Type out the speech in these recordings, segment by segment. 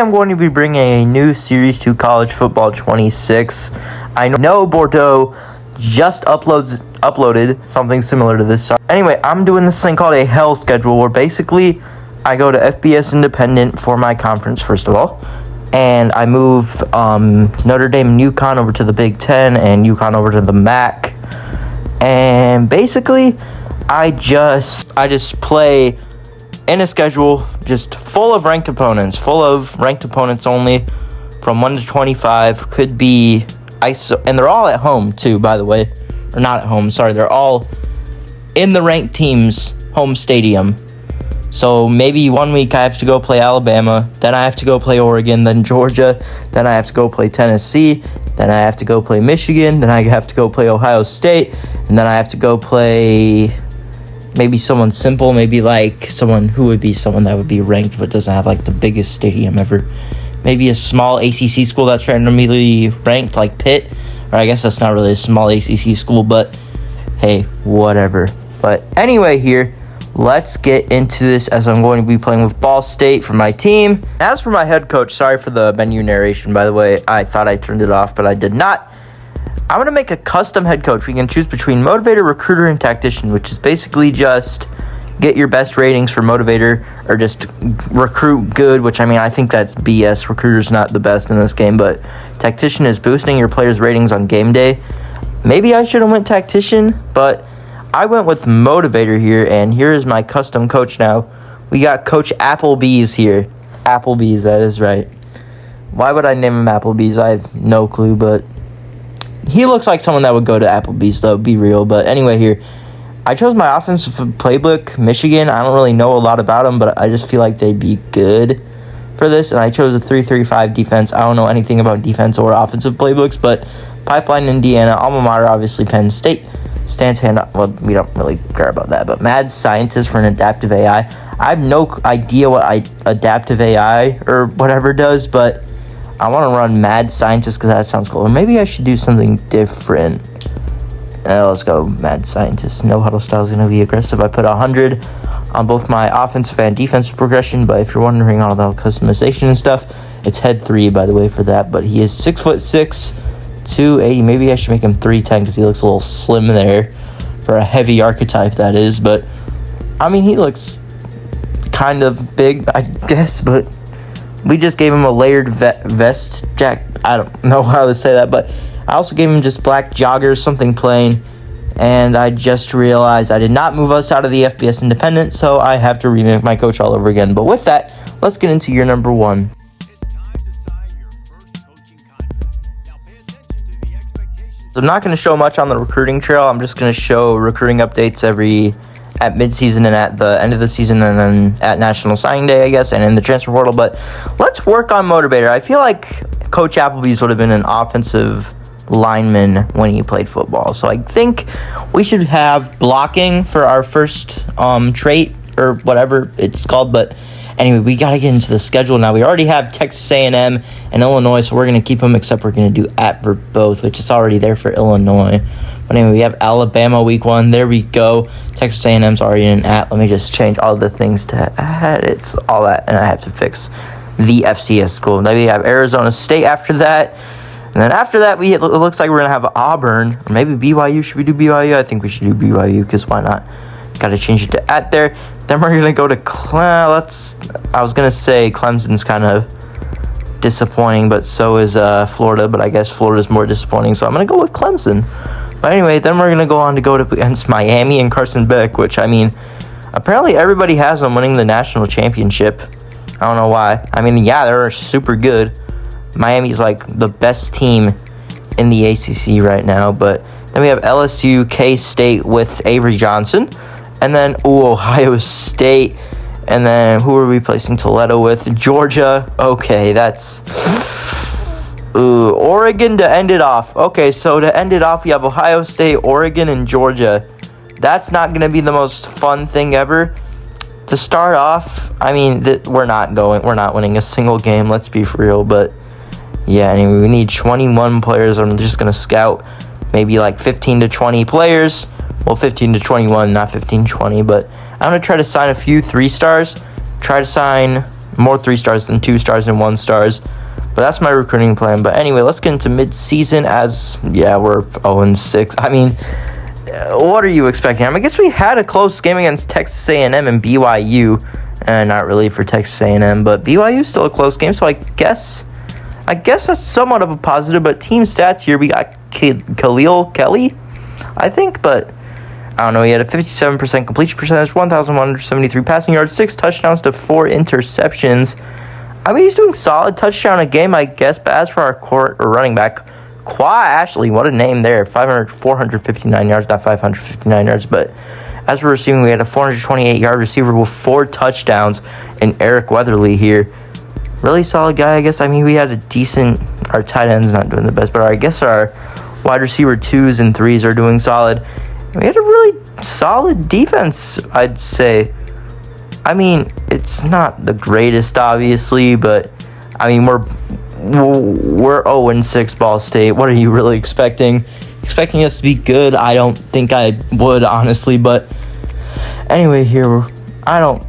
I'm going to be bringing a new series to College Football 26. I know Bordeaux just uploaded something similar to this. Anyway, I'm doing this thing called a HELL schedule, where basically I go to FBS Independent for my conference, first of all, and I move Notre Dame and UConn over to the Big Ten and UConn over to the MAC. And basically, I just play in a schedule just full of ranked opponents only, from 1 to 25. Could be ISO, and they're all at home too, by the way. Or not at home, sorry. They're all in the ranked team's home stadium. So maybe 1 week I have to go play Alabama, then I have to go play Oregon, then Georgia, then I have to go play Tennessee, then I have to go play Michigan, then I have to go play Ohio State, and then I have to go play maybe someone simple, maybe like someone that would be ranked but doesn't have like the biggest stadium ever. Maybe a small ACC school that's randomly ranked, like Pitt. Or I guess that's not really a small ACC school, but hey, whatever. But anyway, here, let's get into this, as I'm going to be playing with Ball State for my team. As for my head coach, sorry for the menu narration, by the way. I thought I turned it off, but I did not. I'm going to make a custom head coach. We can choose between motivator, recruiter, and tactician, which is basically just get your best ratings for motivator, or just recruit good, which, I mean, I think that's BS. Recruiter's not the best in this game, but tactician is boosting your players' ratings on game day. Maybe I should have went tactician, but I went with motivator here, and here is my custom coach now. We got Coach Applebee's here. Applebee's, that is right. Why would I name him Applebee's? I have no clue, but he looks like someone that would go to Applebee's, though, be real. But anyway, here, I chose my offensive playbook, Michigan. I don't really know a lot about them, but I just feel like they'd be good for this. And I chose a 3-3-5 defense. I don't know anything about defense or offensive playbooks, but Pipeline, Indiana, alma mater, obviously Penn State. Stance hand, well, we don't really care about that, but mad scientist for an adaptive AI. I have no idea what adaptive AI or whatever does, but I want to run mad scientist because that sounds cool. Or maybe I should do something different. Let's go mad scientist. No huddle style is going to be aggressive. I put 100 on both my offensive and defensive progression, but if you're wondering all about customization and stuff, it's head 3, by the way, for that. But he is 6'6", 280. Maybe I should make him 310 because he looks a little slim there for a heavy archetype, that is. But I mean, he looks kind of big, I guess, but we just gave him a layered vest jack. I don't know how to say that, but I also gave him just black joggers, something plain. And I just realized I did not move us out of the FBS Independent, so I have to remake my coach all over again. But with that, let's get into year number 1. So I'm not going to show much on the recruiting trail. I'm just going to show recruiting updates at midseason and at the end of the season, and then at National Signing Day, I guess, and in the transfer portal. But let's work on motivator. I feel like Coach Applebee's would have been an offensive lineman when he played football. So I think we should have blocking for our first trait, or whatever it's called. But anyway, we got to get into the schedule now. We already have Texas A&M and Illinois, so we're going to keep them, except we're going to do at for both, which is already there for Illinois. But anyway, we have Alabama week 1. There we go. Texas A&M's already in at. Let me just change all the things to at. It's all that, and I have to fix the FCS school. Then we have Arizona State after that. And then after that, it looks like we're going to have Auburn, or maybe BYU. Should we do BYU? I think we should do BYU, because why not? Got to change it to at there. Then we're going to go to I was going to say Clemson's kind of disappointing, but so is Florida. But I guess Florida's more disappointing, so I'm going to go with Clemson. But anyway, then we're going to go on to go against Miami and Carson Beck, which, I mean, apparently everybody has them winning the national championship. I don't know why. I mean, yeah, they're super good. Miami's like the best team in the ACC right now. But then we have LSU, K-State with Avery Johnson. And then, Ohio State. And then, who are we placing Toledo with? Georgia. Okay, that's... Oregon to end it off. Okay, so to end it off, you have Ohio State, Oregon, and Georgia. That's not going to be the most fun thing ever. To start off, I mean, we're not winning a single game, let's be for real. But, yeah, anyway, we need 21 players. I'm just going to scout maybe like 15 to 20 players. Well, 15 to 21, not 15 to 20. But I'm going to try to sign a few 3-stars. Try to sign More 3 stars than 2 stars and 1 stars. But that's my recruiting plan. But anyway, let's get into mid-season as, yeah, we're 0-6. I mean, what are you expecting? I guess we had a close game against Texas A&M and BYU. Not really for Texas A&M, but BYU is still a close game. So I guess that's somewhat of a positive. But team stats here, we got Khalil Kelly, I think. But I don't know. He had a 57% completion percentage, 1,173 passing yards, 6 touchdowns to 4 interceptions. I mean, he's doing solid touchdown a game, I guess. But as for our court or running back, Qua Ashley, what a name there. 459 yards, not 559 yards. But as for receiving, we had a 428-yard receiver with 4 touchdowns. And Eric Weatherly here. Really solid guy, I guess. I mean, we had a decent... Our tight end's not doing the best. But I guess our wide receiver 2s and 3s are doing solid. We had a really solid defense, I'd say. I mean, it's not the greatest, obviously, but I mean, we're 0-6 Ball State. What are you really expecting? Expecting us to be good? I don't think I would, honestly. But anyway, here I don't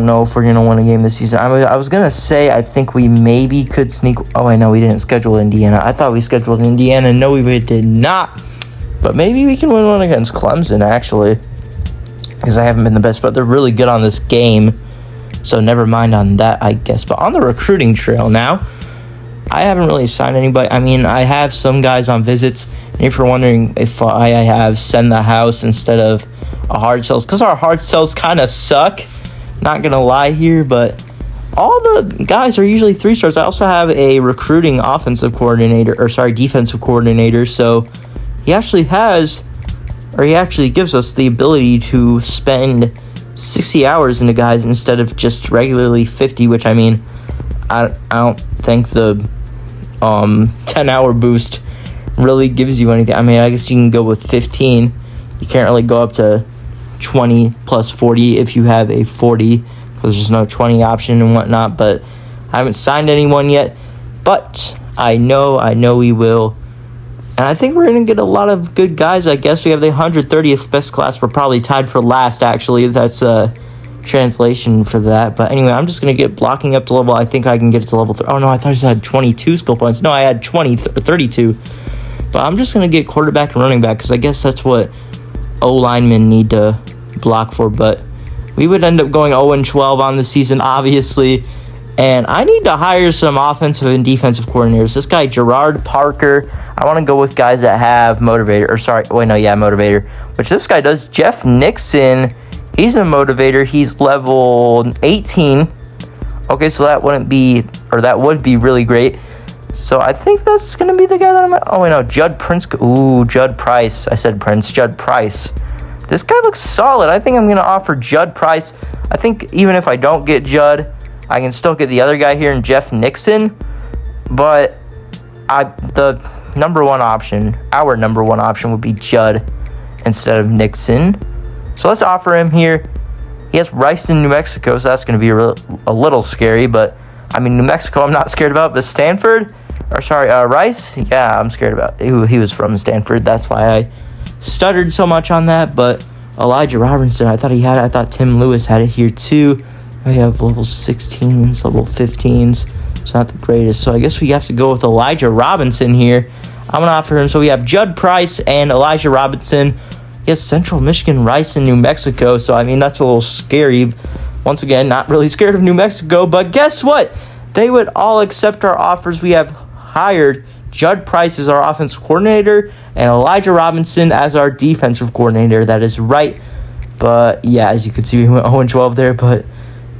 know if we're gonna win a game this season. I was gonna say I think we maybe could sneak. Oh, I know we didn't schedule Indiana. I thought we scheduled Indiana. No, we did not. But maybe we can win one against Clemson, actually. Because I haven't been the best, but they're really good on this game. So never mind on that, I guess. But on the recruiting trail now, I haven't really signed anybody. I mean, I have some guys on visits. And if you're wondering if I have send the house instead of a hard sells, because our hard sells kind of suck. Not going to lie here, but all the guys are usually 3 stars. I also have a recruiting defensive coordinator. So he actually gives us the ability to spend 60 hours into guys instead of just regularly 50, which I mean, I don't think the 10-hour boost really gives you anything. I mean, I guess you can go with 15. You can't really go up to 20 plus 40 if you have a 40, because there's no 20 option and whatnot. But I haven't signed anyone yet, but I know we will. And I think we're going to get a lot of good guys. I guess we have the 130th best class. We're probably tied for last, actually. That's a translation for that. But anyway, I'm just going to get blocking up to level. I think I can get it to level 3. Oh, no, I thought I had 22 skill points. No, I had 32. But I'm just going to get quarterback and running back, because I guess that's what O-linemen need to block for. But we would end up going 0-12 on the season, obviously. And I need to hire some offensive and defensive coordinators. This guy, Gerard Parker, I want to go with guys that have motivator. Motivator. Which this guy does. Jeff Nixon, he's a motivator. He's level 18. Okay, so that would be really great. So I think that's going to be the guy that I'm at. Oh, wait, no, Judd Prince. Ooh, Judd Price. I said Prince. Judd Price. This guy looks solid. I think I'm going to offer Judd Price. I think even if I don't get Judd, I can still get the other guy here in Jeff Nixon, but our number one option would be Judd instead of Nixon. So let's offer him here. He has Rice in New Mexico, so that's going to be a little scary, but I mean, New Mexico I'm not scared about, but Rice, yeah, I'm scared about. He was from Stanford, that's why I stuttered so much on that. But Elijah Robinson, I thought Tim Lewis had it here too. We have level 16s, level 15s. It's not the greatest. So I guess we have to go with Elijah Robinson here. I'm going to offer him. So we have Judd Price and Elijah Robinson. Yes, Central Michigan, Rice, and New Mexico. So, I mean, that's a little scary. Once again, not really scared of New Mexico. But guess what? They would all accept our offers. We have hired Judd Price as our offensive coordinator and Elijah Robinson as our defensive coordinator. That is right. But, yeah, as you can see, we went 0-12 there. But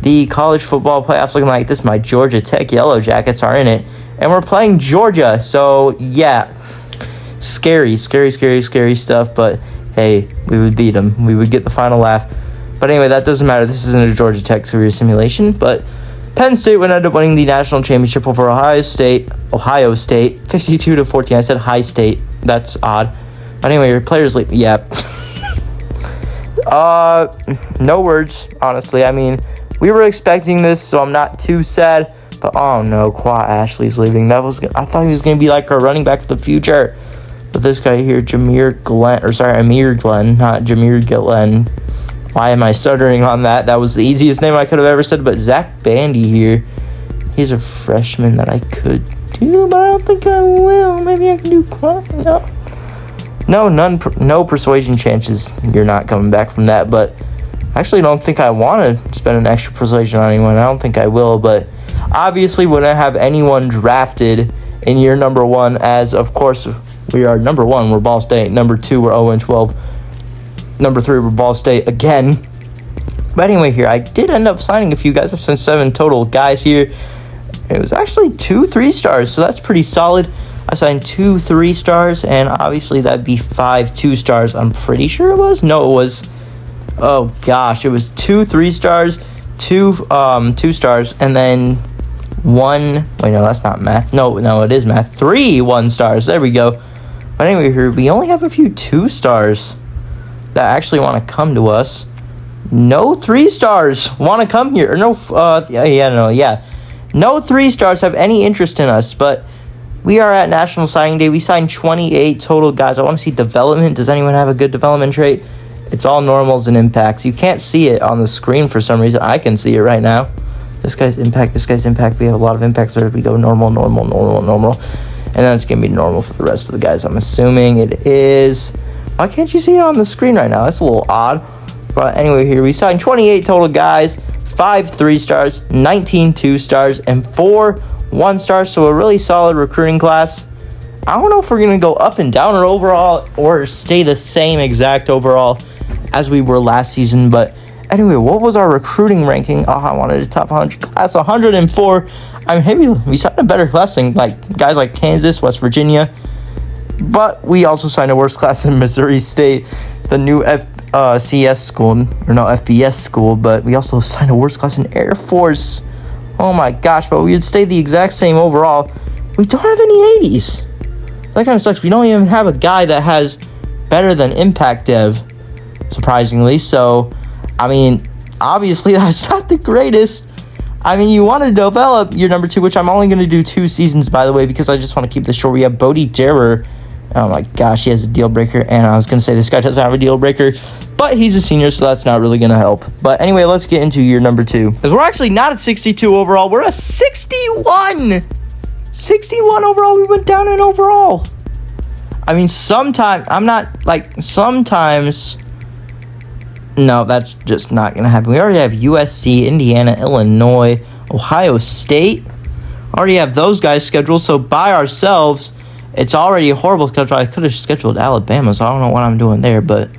the college football playoffs looking like this. My Georgia Tech Yellow Jackets are in it. And we're playing Georgia. So, yeah, scary stuff. But, hey, we would beat them. We would get the final laugh. But anyway, that doesn't matter. This isn't a Georgia Tech career simulation. But Penn State would end up winning the national championship over Ohio State, 52-14. I said high state. That's odd. But anyway, your players leave. Yeah. No words, honestly. I mean, we were expecting this, so I'm not too sad. But oh no, Qua Ashley's leaving. I thought he was gonna be like our running back of the future. But this guy here, Amir Glenn, not Jameer Glenn. Why am I stuttering on that? That was the easiest name I could have ever said. But Zach Bandy here. He's a freshman that I could do, but I don't think I will. Maybe I can do no persuasion chances. You're not coming back from that. But I actually don't think I want to spend an extra persuasion on anyone. I don't think I will. But obviously, when I have anyone drafted in year number 1, as of course we are number 1, we're Ball State. Number 2, we're 0-12. Number 3, we're Ball State again. But anyway, here I did end up signing a few guys. I sent 7 total guys here. It was actually 2 3-stars, so that's pretty solid. I signed 2 3-stars, and obviously that'd be 5 2-stars. I'm pretty sure it was. No, it was. Oh gosh, it was 2 3-stars, 2 2-stars, and then 1. Wait, no, that's not math. No, it is math. 3 1-stars. There we go. But anyway, here we only have a few 2-stars that actually want to come to us. No 3-stars want to come here. Or no, no 3-stars have any interest in us. But we are at National Signing Day. We signed 28 total guys. I want to see development. Does anyone have a good development trait? It's all normals and impacts. You can't see it on the screen for some reason. I can see it right now. This guy's impact. This guy's impact. We have a lot of impacts there. We go normal, normal, normal, normal. And then it's going to be normal for the rest of the guys. I'm assuming it is. Why can't you see it on the screen right now? That's a little odd. But anyway, here we signed 28 total guys, 5 3-stars, 19 2-stars, and 4 1-stars. So a really solid recruiting class. I don't know if we're going to go up and down or overall or stay the same exact overall as we were last season. But anyway, what was our recruiting ranking? Oh, I wanted a top 100 class, 104. I mean, we signed a better class than guys like Kansas, West Virginia. But we also signed a worse class in Missouri State, the new FCS school, or no, FBS school. But we also signed a worse class in Air Force. Oh my gosh, but we would stay the exact same overall. We don't have any 80s. That kind of sucks. We don't even have a guy that has better than Impact Dev, surprisingly. So, I mean, obviously that's not the greatest. I mean, you want to develop your number 2, which I'm only going to do 2 seasons, by the way, because I just want to keep this short. We have Bodie Derer. Oh my gosh, he has a deal breaker. And I was going to say this guy doesn't have a deal breaker, but he's a senior, so that's not really going to help. But anyway, let's get into year number 2. Because we're actually not at 62 overall. We're at 61. 61 overall. We went down in overall. I mean, sometimes, no, that's just not going to happen. We already have USC, Indiana, Illinois, Ohio State. Already have those guys scheduled, so by ourselves, it's already a horrible schedule. I could have scheduled Alabama, so I don't know what I'm doing there, but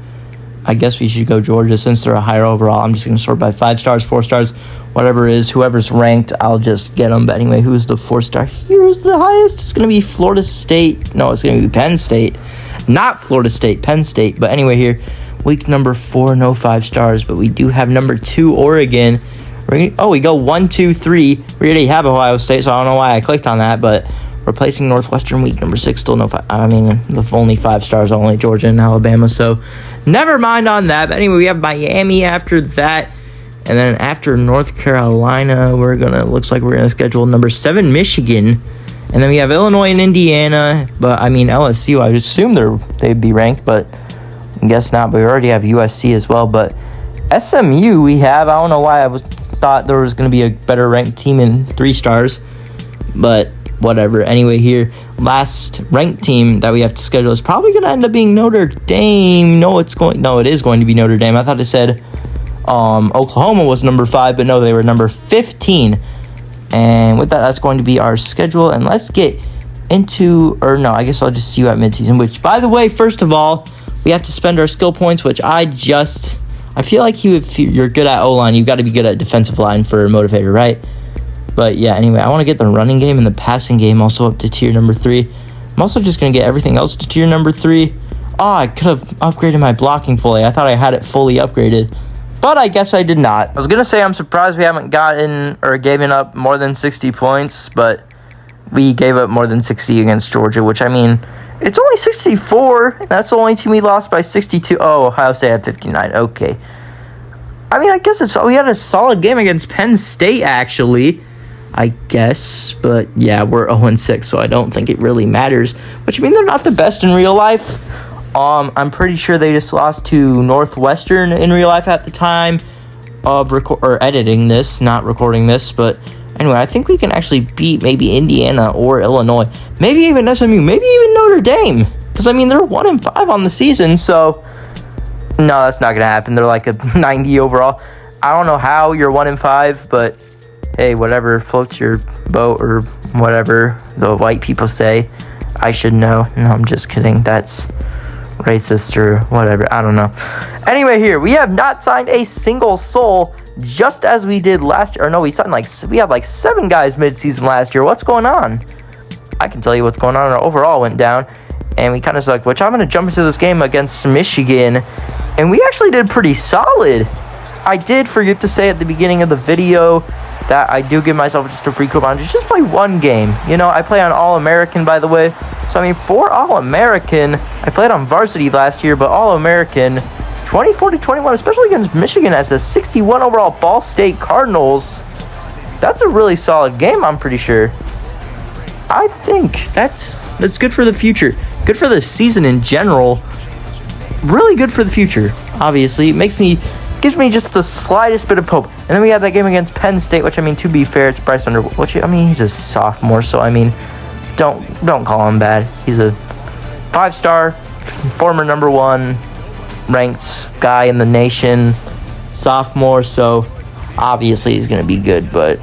I guess we should go Georgia since they're a higher overall. I'm just going to sort by 5 stars, 4 stars, whatever it is. Whoever's ranked, I'll just get them. But anyway, who's the 4-star? Here's the highest. It's going to be Florida State. No, it's going to be Penn State. Not Florida State, Penn State. But anyway, here, week number 4, no 5 stars, but we do have number 2, Oregon. We go 1, 2, 3. We already have Ohio State, so I don't know why I clicked on that, but replacing Northwestern week number 6, still no 5. I mean, the only 5 stars, only Georgia and Alabama, so never mind on that. But anyway, we have Miami after that, and then after North Carolina, looks like we're gonna schedule number 7, Michigan, and then we have Illinois and Indiana. But I mean, LSU, I would assume they'd be ranked, but I guess not. But we already have USC as well. But SMU, we have. I don't know why thought there was going to be a better ranked team in 3 stars, but whatever. Anyway, here, last ranked team that we have to schedule is probably going to end up being Notre Dame. No, it is going to be Notre Dame. I thought it said Oklahoma was number 5, but no, they were number 15. And with that, that's going to be our schedule. And let's get into, or no, I guess I'll just see you at midseason, which, by the way, first of all, we have to spend our skill points, which I feel like if you're good at O-line, you've got to be good at defensive line for a motivator, right? But yeah, anyway, I want to get the running game and the passing game also up to tier number 3. I'm also just going to get everything else to tier number 3. Oh, I could have upgraded my blocking fully. I thought I had it fully upgraded, but I guess I did not. I was going to say I'm surprised we haven't gotten or given up more than 60 points, but we gave up more than 60 against Georgia, which, I mean, it's only 64. That's the only team we lost by 62. Oh, Ohio State had 59. Okay. I mean, I guess we had a solid game against Penn State, actually, I guess. But, yeah, we're 0-6, so I don't think it really matters. But you mean they're not the best in real life? I'm pretty sure they just lost to Northwestern in real life at the time of editing this, not recording this. But anyway, I think we can actually beat maybe Indiana or Illinois, maybe even SMU, maybe even Notre Dame, because I mean they're 1-5 on the season. So no, that's not gonna happen. They're like a 90 overall. I don't know how you're 1-5, but hey, whatever floats your boat or whatever the white people say. I should know. No, I'm just kidding. That's racist or whatever. I don't know. Anyway, here we have not signed a single soul, just as we did last year. Or no, we had like 7 guys mid-season last year. What's going on? I can tell you what's going on. Our overall went down, and we kind of sucked. Which I'm going to jump into this game against Michigan, and we actually did pretty solid. I did forget to say at the beginning of the video that I do give myself just a free coupon to just play one game. You know, I play on All-American, by the way. So, I mean, for All-American, I played on varsity last year, but All-American, 24-21, especially against Michigan as a 61 overall Ball State Cardinals. That's a really solid game, I'm pretty sure. I think that's good for the future. Good for the season in general. Really good for the future, obviously. Gives me just the slightest bit of hope. And then we have that game against Penn State, which, I mean, to be fair, it's Bryce Underwood, which, I mean, he's a sophomore, so, I mean, don't call him bad. He's a 5-star, former number 1 ranked guy in the nation, sophomore, so obviously he's going to be good. But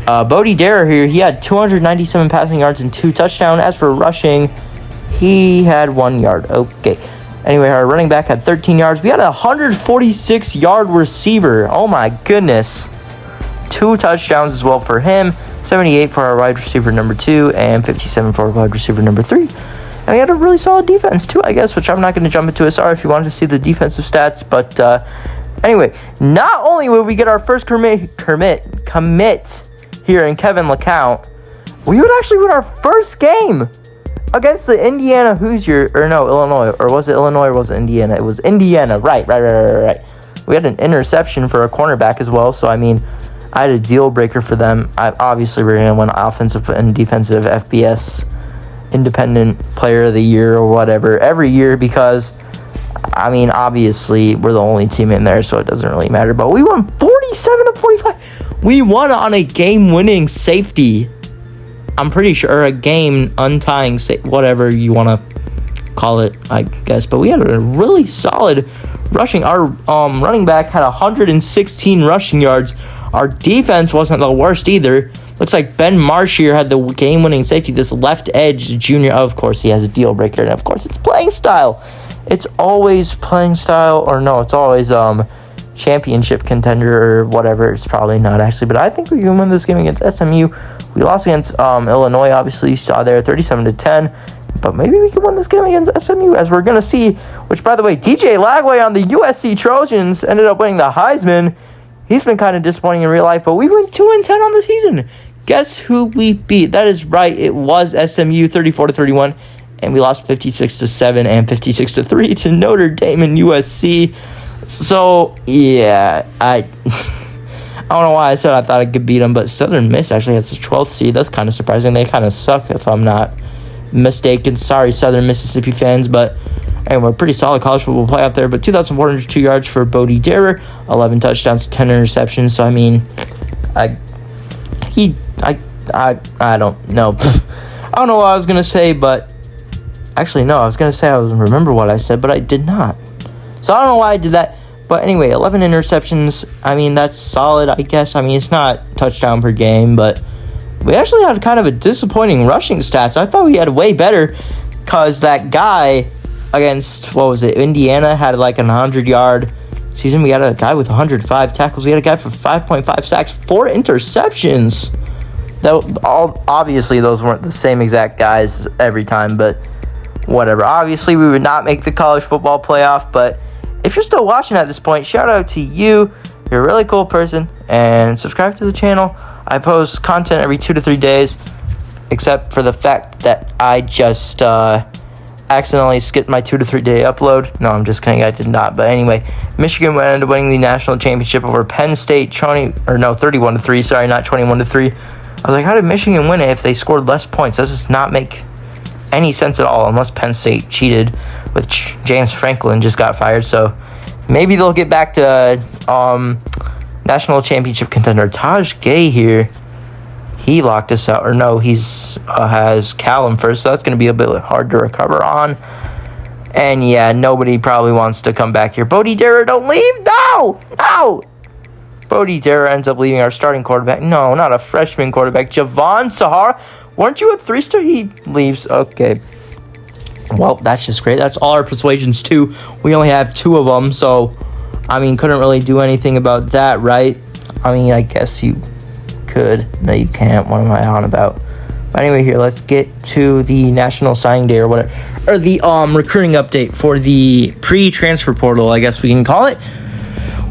Bodie Dare here, he had 297 passing yards and 2 touchdowns. As for rushing, he had 1 yard. Okay. Anyway, our running back had 13 yards. We had a 146-yard receiver. Oh, my goodness. 2 touchdowns as well for him. 78 for our wide receiver number 2 and 57 for our wide receiver number 3. And we had a really solid defense, too, I guess, which I'm not going to jump into. Sorry if you wanted to see the defensive stats. But anyway, not only will we get our first commit here in Kevin LeCount, we would actually win our first game against the Indiana Hoosier, or no, Illinois, or was it Illinois or was it Indiana? It was Indiana, right. We had an interception for a cornerback as well, so I mean, I had a deal breaker for them. Obviously, we're going to win offensive and defensive FBS Independent Player of the Year or whatever every year because, I mean, obviously, we're the only team in there, so it doesn't really matter. But we won 47-45. We won on a game-winning safety. I'm pretty sure a game untying, whatever you want to call it, I guess. But we had a really solid rushing. Our running back had 116 rushing yards. Our defense wasn't the worst either. Looks like Ben Marshier had the game-winning safety. This left edge junior, of course, he has a deal breaker. And, of course, it's playing style. It's always playing style. Or, no, it's always championship contender or whatever. It's probably not, actually. But I think we can win this game against SMU. We lost against Illinois, obviously. You saw there, 37-10. But maybe we can win this game against SMU, as we're going to see. Which, by the way, DJ Lagway on the USC Trojans ended up winning the Heisman. He's been kind of disappointing in real life, but we went 2-10 on the season. Guess who we beat? That is right. It was SMU, 34-31, and we lost 56-7 and 56-3 to Notre Dame and USC. So yeah, I don't know why I said I thought I could beat them, but Southern Miss actually has the 12th seed. That's kind of surprising. They kind of suck, if I'm not mistaken. Sorry, Southern Mississippi fans, but anyway, pretty solid college football play out there. But 2,402 yards for Bodie Dare, 11 touchdowns, 10 interceptions. So I mean, I don't know. I don't know what I was gonna say, but actually no, I was gonna say I was remember what I said, but I did not. So I don't know why I did that. But anyway, 11 interceptions. I mean, that's solid, I guess. I mean, it's not touchdown per game, but we actually had kind of a disappointing rushing stats. I thought we had way better because that guy against, what was it, Indiana had like a 100-yard season. We had a guy with 105 tackles. We had a guy for 5.5 sacks, 4 interceptions. Obviously, those weren't the same exact guys every time, but whatever. Obviously, we would not make the college football playoff, but if you're still watching at this point, shout out to you. You're a really cool person, and subscribe to the channel. I post content every 2 to 3 days, except for the fact that I just accidentally skipped my 2 to 3 day upload. No, I'm just kidding. I did not. But anyway, Michigan ended up winning the national championship over Penn State, 31-3. Sorry, not 21-3. I was like, how did Michigan win it if they scored less points? That does not make any sense at all, unless Penn State cheated. which James Franklin just got fired. So maybe they'll get back to national championship contender Taj Gay here. He locked us out, or no, he's has Callum first, so that's going to be a bit hard to recover on. And yeah, nobody probably wants to come back here. Bodie Dara, don't leave! No! Bodie Dara ends up leaving our starting quarterback. No, not a freshman quarterback. Javon Sahara. Weren't you a 3-star? He leaves. Okay. Well, that's just great. That's all our persuasions, too. We only have 2 of them, so, I mean, couldn't really do anything about that, right? I mean, I guess you could. No, you can't. What am I on about? But anyway, here, let's get to the National Signing Day or whatever. Or the recruiting update for the pre-transfer portal, I guess we can call it.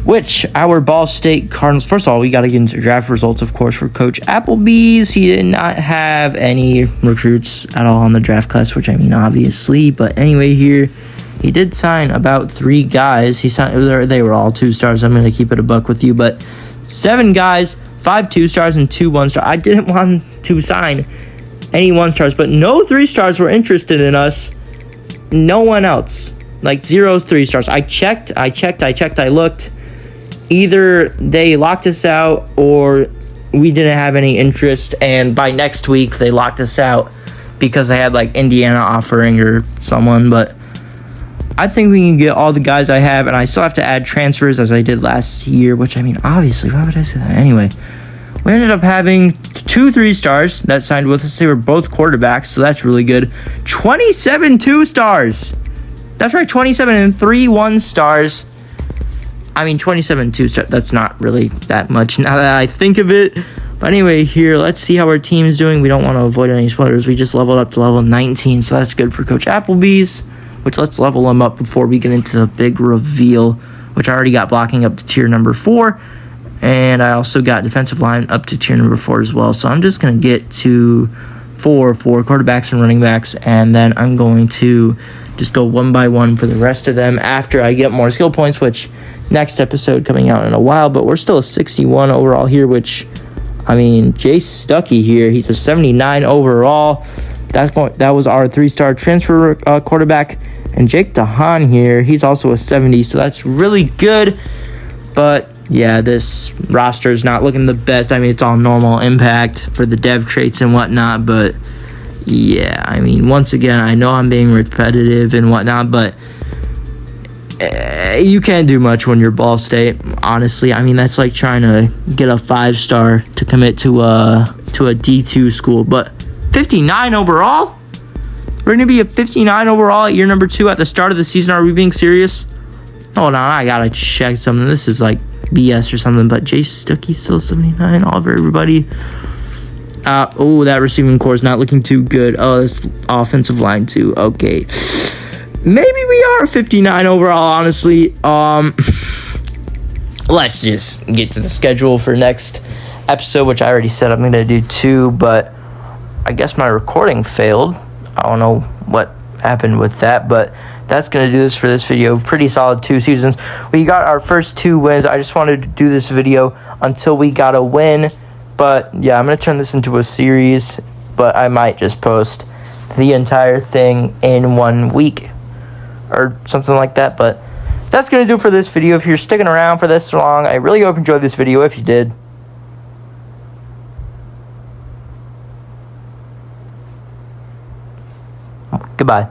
Which, our Ball State Cardinals, first of all, we got to get into draft results, of course, for Coach Applebee's. He did not have any recruits at all in the draft class, which, I mean, obviously. But anyway, here, he did sign about 3 guys. He signed, they were all 2-stars. I'm going to keep it a buck with you. But 7 guys, 5 2-stars, and 2 1-stars. I didn't want to sign any 1-stars, but no 3-stars were interested in us. No one else. Like, 0 3-stars. I checked, I looked. Either they locked us out or we didn't have any interest, and by next week they locked us out because they had like Indiana offering or someone. But I think we can get all the guys I have, and I still have to add transfers as I did last year, which, I mean, obviously, why would I say that? Anyway, we ended up having 2 3-stars that signed with us. They were both quarterbacks, so that's really good. 27 2-stars. That's right, 27 and 3 1-stars. I mean, 27 2-stars, that's not really that much now that I think of it. But anyway, here, let's see how our team is doing. We don't want to avoid any spoilers. We just leveled up to level 19, so that's good for Coach Applebee's. Which, let's level him up before we get into the big reveal, which I already got blocking up to tier number 4. And I also got defensive line up to tier number 4 as well. So I'm just going to get to 4 quarterbacks and running backs, and then I'm going to just go one by one for the rest of them after I get more skill points, which next episode coming out in a while. But we're still a 61 overall here, which, I mean, Jay Stuckey here, he's a 79 overall. That was our 3-star transfer quarterback. And Jake DeHaan here, he's also a 70, so that's really good. But yeah, this roster is not looking the best. I mean, it's all normal impact for the dev traits and whatnot, but yeah, I mean, once again, I know I'm being repetitive and whatnot, but you can't do much when you're Ball State, honestly. I mean, that's like trying to get a 5-star to commit to a D2 school. But 59 overall? We're going to be a 59 overall at year number 2 at the start of the season. Are we being serious? Hold on, I got to check something. This is like BS or something. But Jay Stuckey still 79. All for everybody. That receiving core is not looking too good. Oh, this offensive line too. Okay. Maybe we are 59 overall, honestly. Let's just get to the schedule for next episode, which I already said I'm going to do 2, but I guess my recording failed. I don't know what happened with that, but that's going to do this for this video. Pretty solid 2 seasons. We got our first 2 wins. I just wanted to do this video until we got a win. But yeah, I'm going to turn this into a series, but I might just post the entire thing in 1 week or something like that. But that's going to do it for this video. If you're sticking around for this long, I really hope you enjoyed this video. If you did, goodbye.